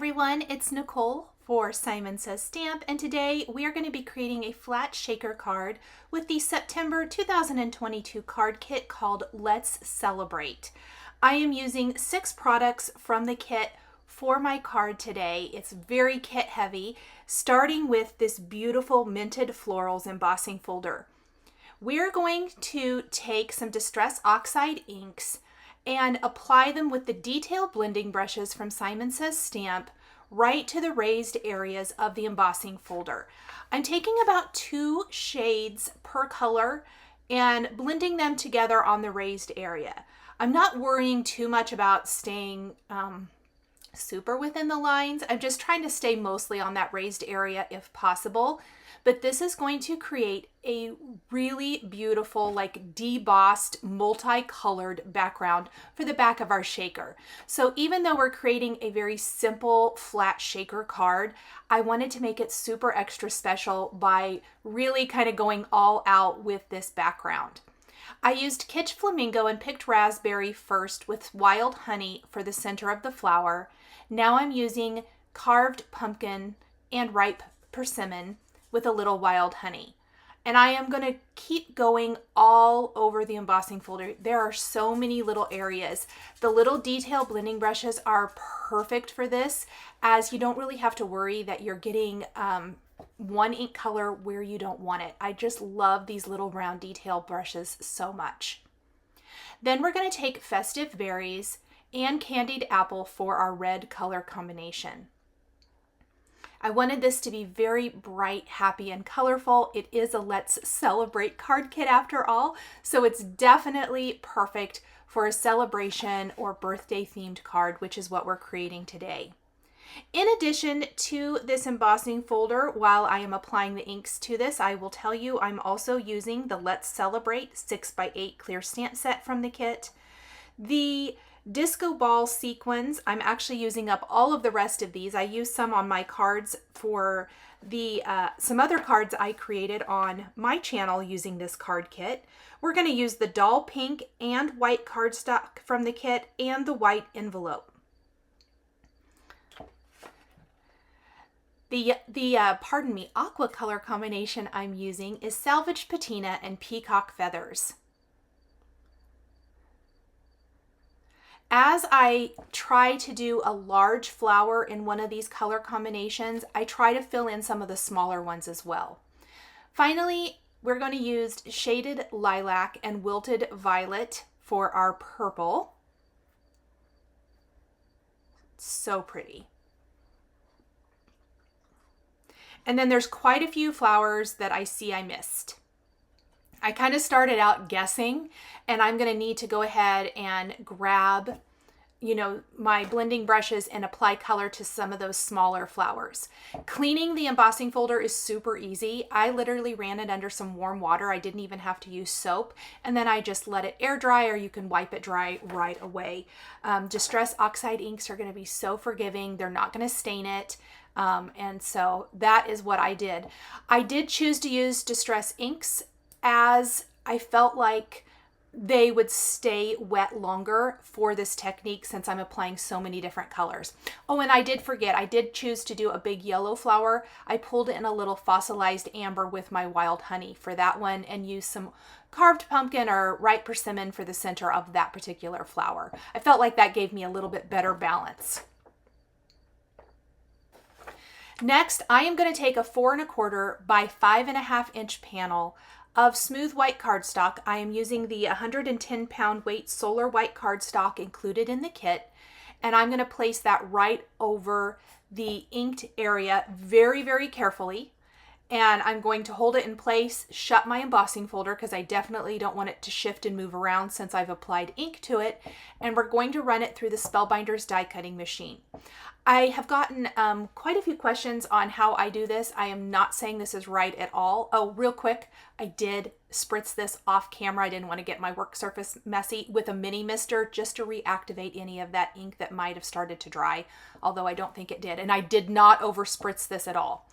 everyone, it's Nicole for Simon Says Stamp, and today we are going to be creating a flat shaker card with the September 2022 card kit called Let's Celebrate. I am using 6 products from the kit for my card today. It's very kit heavy, starting with this beautiful Minted Florals embossing folder. We're going to take some Distress Oxide inks and apply them with the detail blending brushes from Simon Says Stamp right to the raised areas of the embossing folder. I'm taking about 2 shades per color and blending them together on the raised area. I'm not worrying too much about staying super within the lines. I'm just trying to stay mostly on that raised area if possible. But this is going to create a really beautiful, like debossed, multicolored background for the back of our shaker. So even though we're creating a very simple flat shaker card, I wanted to make it super extra special by really kind of going all out with this background. I used KITSCH Flamingo and picked raspberry first with wild honey for the center of the flower. Now I'm using carved pumpkin and ripe persimmon with a little wild honey. And I am going to keep going all over the embossing folder. There are so many little areas. The little detail blending brushes are perfect for this, as you don't really have to worry that you're getting one ink color where you don't want it. I just love these little round detail brushes so much. Then we're going to take Festive Berries and Candied Apple for our red color combination. I wanted this to be very bright, happy, and colorful. It is a Let's Celebrate card kit after all, so it's definitely perfect for a celebration or birthday themed card, which is what we're creating today. In addition to this embossing folder, while I am applying the inks to this, I will tell you I'm also using the Let's Celebrate 6x8 clear stamp set from the kit. The Disco Ball Sequins, I'm actually using up all of the rest of these. I used some on my cards for the some other cards I created on my channel using this card kit. We're going to use the Doll Pink and White cardstock from the kit and the white envelope. The aqua color combination I'm using is Salvage Patina and Peacock Feathers. As I try to do a large flower in one of these color combinations, I try to fill in some of the smaller ones as well. Finally, we're going to use Shaded Lilac and Wilted Violet for our purple. So pretty. And then there's quite a few flowers that I see I missed. I kind of started out guessing, and I'm going to need to go ahead and grab, my blending brushes and apply color to some of those smaller flowers. Cleaning the embossing folder is super easy. I literally ran it under some warm water. I didn't even have to use soap, and then I just let it air dry, or you can wipe it dry right away. Distress Oxide inks are going to be so forgiving. They're not going to stain it. And so that is what I did. I did choose to use Distress inks as I felt like they would stay wet longer for this technique since I'm applying so many different colors. Oh, and I did forget, I did choose to do a big yellow flower. I pulled in a little fossilized amber with my wild honey for that one and used some carved pumpkin or ripe persimmon for the center of that particular flower. I felt like that gave me a little bit better balance. Next, I am going to take a 4 1/4 by 5.5 inch panel of smooth white cardstock. I am using the 110 pound weight solar white cardstock included in the kit, and I'm going to place that right over the inked area very, very carefully. And I'm going to hold it in place, shut my embossing folder because I definitely don't want it to shift and move around since I've applied ink to it. And we're going to run it through the Spellbinders die cutting machine. I have gotten quite a few questions on how I do this. I am not saying this is right at all. Oh, real quick, I did spritz this off camera. I didn't want to get my work surface messy with a mini mister just to reactivate any of that ink that might have started to dry, although I don't think it did. And I did not over spritz this at all.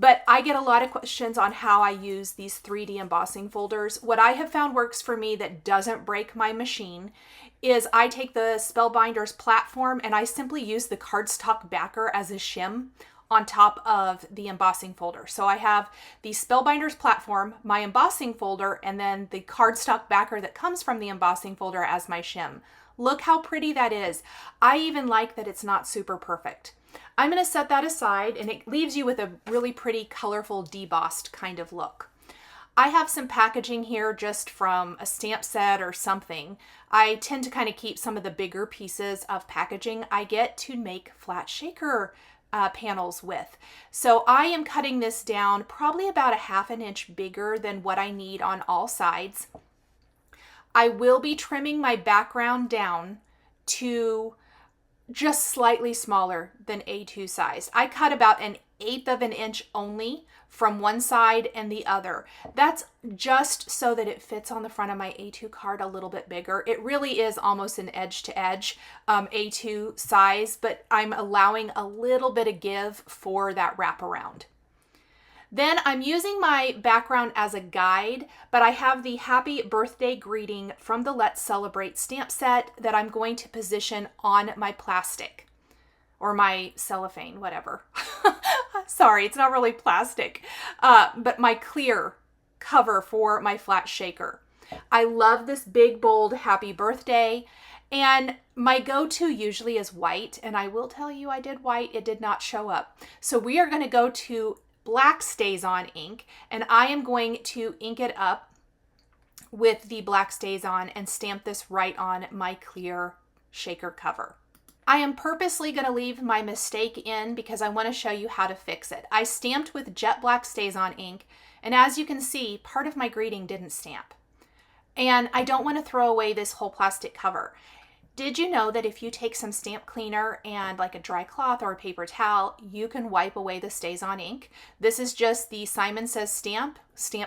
But I get a lot of questions on how I use these 3D embossing folders. What I have found works for me that doesn't break my machine is I take the Spellbinders platform and I simply use the cardstock backer as a shim on top of the embossing folder. So I have the Spellbinders platform, my embossing folder, and then the cardstock backer that comes from the embossing folder as my shim. Look how pretty that is. I even like that it's not super perfect. I'm going to set that aside, and it leaves you with a really pretty, colorful, debossed kind of look. I have some packaging here just from a stamp set or something. I tend to kind of keep some of the bigger pieces of packaging I get to make flat shaker panels with. So I am cutting this down probably about a 1/2 inch bigger than what I need on all sides. I will be trimming my background down to just slightly smaller than A2 size. I cut about 1/8 of an inch only from one side and the other. That's just so that it fits on the front of my A2 card a little bit bigger. It really is almost an edge to edge A2 size, but I'm allowing a little bit of give for that wraparound. Then I'm using my background as a guide, but I have the happy birthday greeting from the Let's Celebrate stamp set that I'm going to position on my plastic or my cellophane, whatever. Sorry, it's not really plastic, but my clear cover for my flat shaker. I love this big, bold happy birthday, and my go-to usually is white, and I will tell you I did white. It did not show up. So we are going to go to black StazOn ink, and I am going to ink it up with the black StazOn and stamp this right on my clear shaker cover. I am purposely going to leave my mistake in because I want to show you how to fix it. I stamped with jet black StazOn ink, and as you can see, part of my greeting didn't stamp. And I don't want to throw away this whole plastic cover. Did you know that if you take some stamp cleaner and like a dry cloth or a paper towel, you can wipe away the StazOn ink? This is just the Simon Says stamp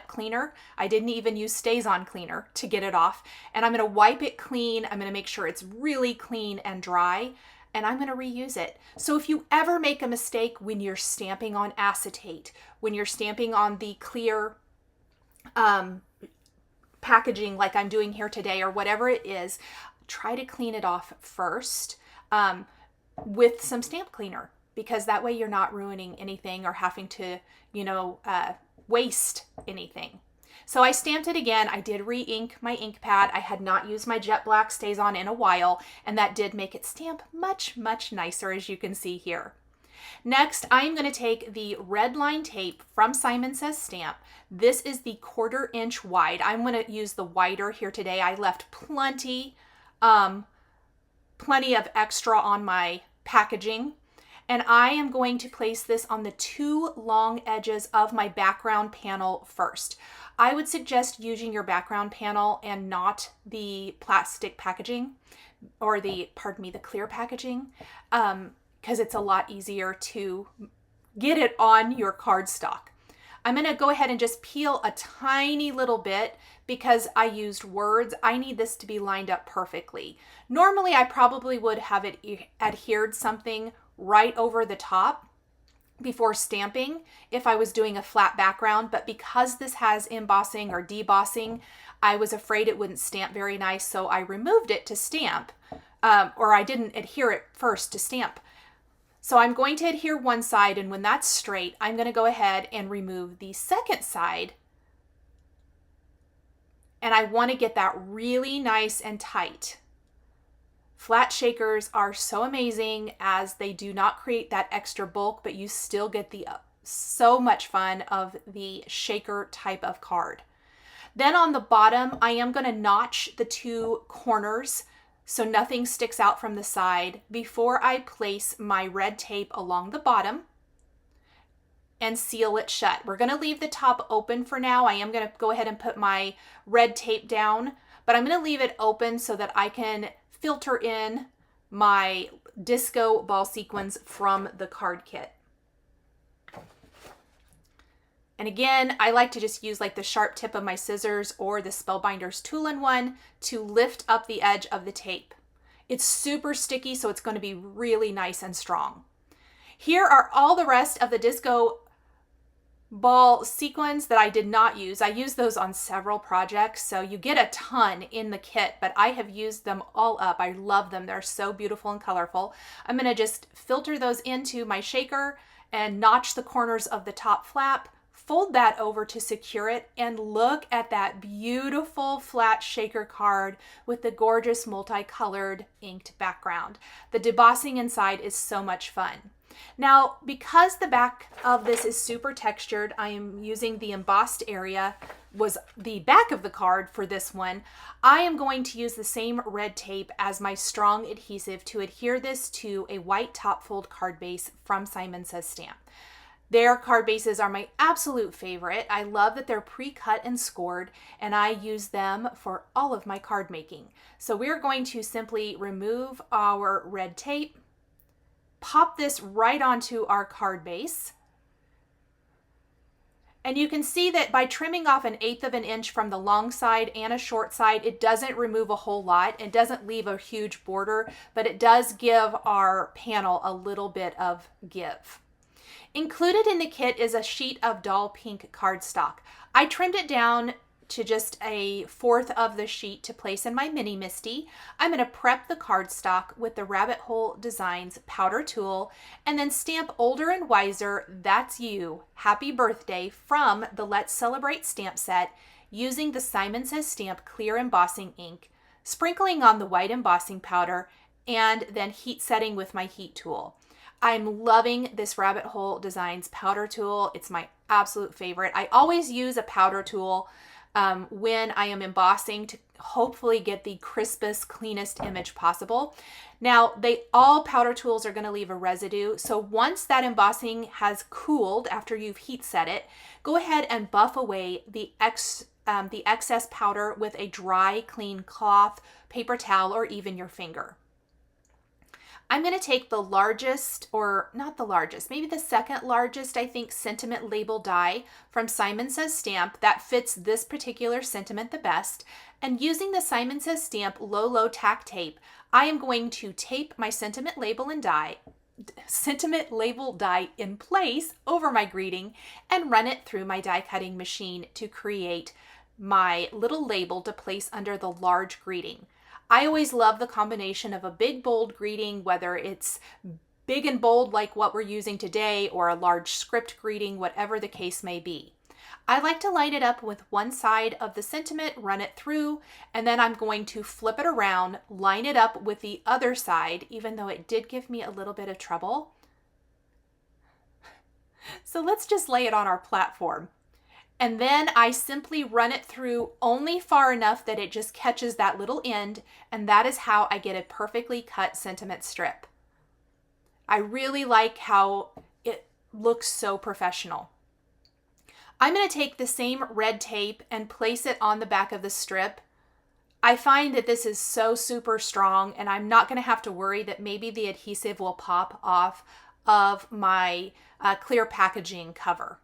cleaner. I didn't even use StazOn cleaner to get it off. And I'm going to wipe it clean. I'm going to make sure it's really clean and dry, and I'm going to reuse it. So if you ever make a mistake when you're stamping on acetate, when you're stamping on the clear packaging like I'm doing here today or whatever it is, try to clean it off first with some stamp cleaner, because that way you're not ruining anything or having to, waste anything. So I stamped it again. I did re-ink my ink pad. I had not used my jet black StazOn in a while, and that did make it stamp much, much nicer, as you can see here. Next, I'm going to take the red line tape from Simon Says Stamp. This is the 1/4 inch wide. I'm going to use the wider here today. I left plenty of extra on my packaging, and I am going to place this on the 2 long edges of my background panel first. I would suggest using your background panel and not the plastic packaging or the clear packaging, because it's a lot easier to get it on your cardstock. I'm going to go ahead and just peel a tiny little bit because I used words. I need this to be lined up perfectly. Normally, I probably would have it adhered something right over the top before stamping if I was doing a flat background, but because this has embossing or debossing, I was afraid it wouldn't stamp very nice, so I removed it to stamp, or I didn't adhere it first to stamp. So I'm going to adhere one side, and when that's straight, I'm going to go ahead and remove the second side. And I want to get that really nice and tight. Flat shakers are so amazing as they do not create that extra bulk, but you still get the so much fun of the shaker type of card. Then on the bottom, I am going to notch the 2 corners so nothing sticks out from the side before I place my red tape along the bottom and seal it shut. We're going to leave the top open for now. I am going to go ahead and put my red tape down, but I'm going to leave it open so that I can filter in my disco ball sequins from the card kit. And again, I like to just use like the sharp tip of my scissors or the Spellbinders Tool-in-One to lift up the edge of the tape. It's super sticky, so it's going to be really nice and strong. Here are all the rest of the disco ball sequins that I did not use. I used those on several projects, so you get a ton in the kit, but I have used them all up. I love them. They're so beautiful and colorful. I'm going to just filter those into my shaker and notch the corners of the top flap, fold that over to secure it, and look at that beautiful flat shaker card with the gorgeous multicolored inked background. The debossing inside is so much fun. Now, because the back of this is super textured, I am using the embossed area, was the back of the card for this one. I am going to use the same red tape as my strong adhesive to adhere this to a white top fold card base from Simon Says Stamp. Their card bases are my absolute favorite. I love that they're pre-cut and scored, and I use them for all of my card making. So we're going to simply remove our red tape, pop this right onto our card base. And you can see that by trimming off 1/8 of an inch from the long side and a short side, it doesn't remove a whole lot. It doesn't leave a huge border, but it does give our panel a little bit of give. Included in the kit is a sheet of dull pink cardstock. I trimmed it down to just 1/4 of the sheet to place in my mini MISTI. I'm going to prep the cardstock with the Rabbit Hole Designs powder tool and then stamp Older and Wiser, That's You, Happy Birthday from the Let's Celebrate stamp set using the Simon Says Stamp clear embossing ink, sprinkling on the white embossing powder, and then heat setting with my heat tool. I'm loving this Rabbit Hole Designs powder tool. It's my absolute favorite. I always use a powder tool when I am embossing to hopefully get the crispest, cleanest image possible. Now, all powder tools are going to leave a residue, so once that embossing has cooled after you've heat set it, go ahead and buff away the excess powder with a dry, clean cloth, paper towel, or even your finger. I'm going to take the largest, or not the largest, maybe the second largest, I think, sentiment label die from Simon Says Stamp that fits this particular sentiment the best. And using the Simon Says Stamp low tack tape, I am going to tape my sentiment label die in place over my greeting and run it through my die cutting machine to create my little label to place under the large greeting. I always love the combination of a big, bold greeting, whether it's big and bold like what we're using today or a large script greeting, whatever the case may be. I like to line it up with one side of the sentiment, run it through, and then I'm going to flip it around, line it up with the other side, even though it did give me a little bit of trouble. So let's just lay it on our platform. And then I simply run it through only far enough that it just catches that little end, and that is how I get a perfectly cut sentiment strip. I really like how it looks so professional. I'm going to take the same red tape and place it on the back of the strip. I find that this is so super strong, and I'm not going to have to worry that maybe the adhesive will pop off of my clear packaging cover.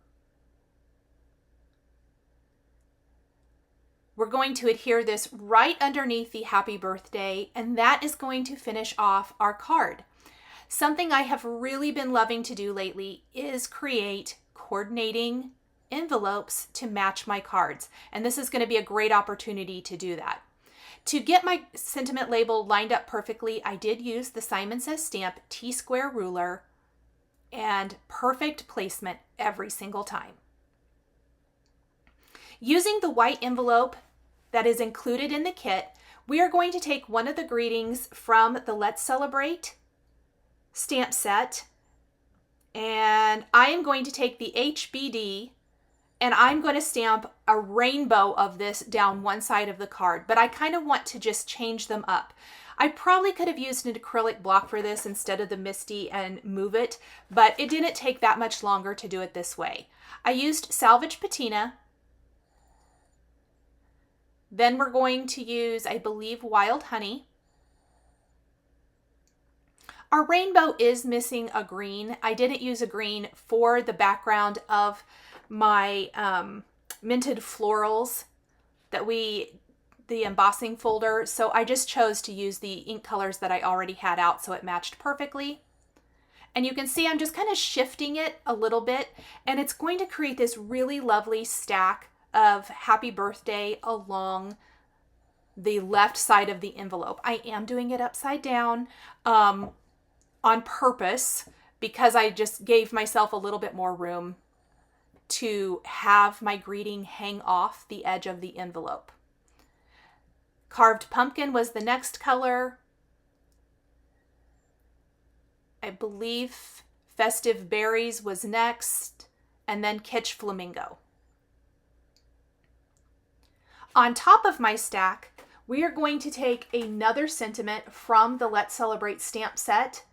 We're going to adhere this right underneath the happy birthday, and that is going to finish off our card. Something I have really been loving to do lately is create coordinating envelopes to match my cards, and this is going to be a great opportunity to do that. To get my sentiment label lined up perfectly, I did use the Simon Says Stamp T-square ruler, and perfect placement every single time. Using the white envelope that is included in the kit, we are going to take one of the greetings from the Let's Celebrate stamp set, and I am going to take the HBD, and I'm going to stamp a rainbow of this down one side of the card, but I kind of want to just change them up. I probably could have used an acrylic block for this instead of the MISTI and move it, but it didn't take that much longer to do it this way. I used Salvage Patina. Then we're going to use, I believe, Wild Honey. Our rainbow is missing a green. I didn't use a green for the background of my minted florals the embossing folder, so I just chose to use the ink colors that I already had out, so it matched perfectly. And you can see I'm just kind of shifting it a little bit, and it's going to create this really lovely stack of happy birthday along the left side of the envelope. I am doing it upside down on purpose because I just gave myself a little bit more room to have my greeting hang off the edge of the envelope. Carved pumpkin was the next color. I believe festive berries was next, and then KITSCH flamingo. On top of my stack, we are going to take another sentiment from the Let's Celebrate stamp set,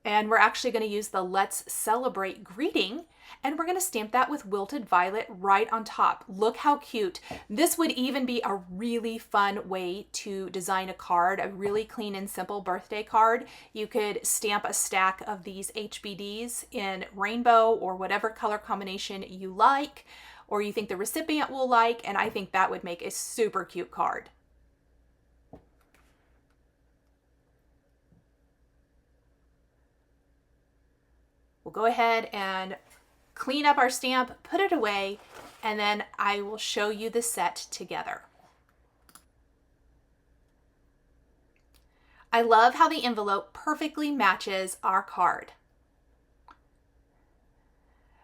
and we're actually going to use the Let's Celebrate greeting, and we're going to stamp that with wilted violet right on top. Look how cute. This would even be a really fun way to design a card, a really clean and simple birthday card. You could stamp a stack of these HBDs in rainbow or whatever color combination you like, or you think the recipient will like, and I think that would make a super cute card. We'll go ahead and clean up our stamp, put it away, and then I will show you the set together. I love how the envelope perfectly matches our card.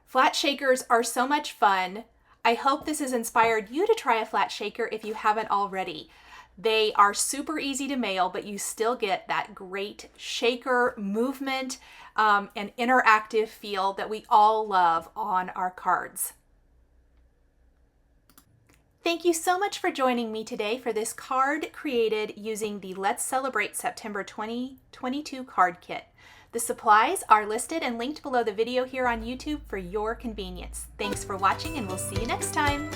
Flat shakers are so much fun. I hope this has inspired you to try a flat shaker if you haven't already. They are super easy to mail, but you still get that great shaker movement and interactive feel that we all love on our cards. Thank you so much for joining me today for this card created using the Let's Celebrate September 2022 card kit. The supplies are listed and linked below the video here on YouTube for your convenience. Thanks for watching, and we'll see you next time.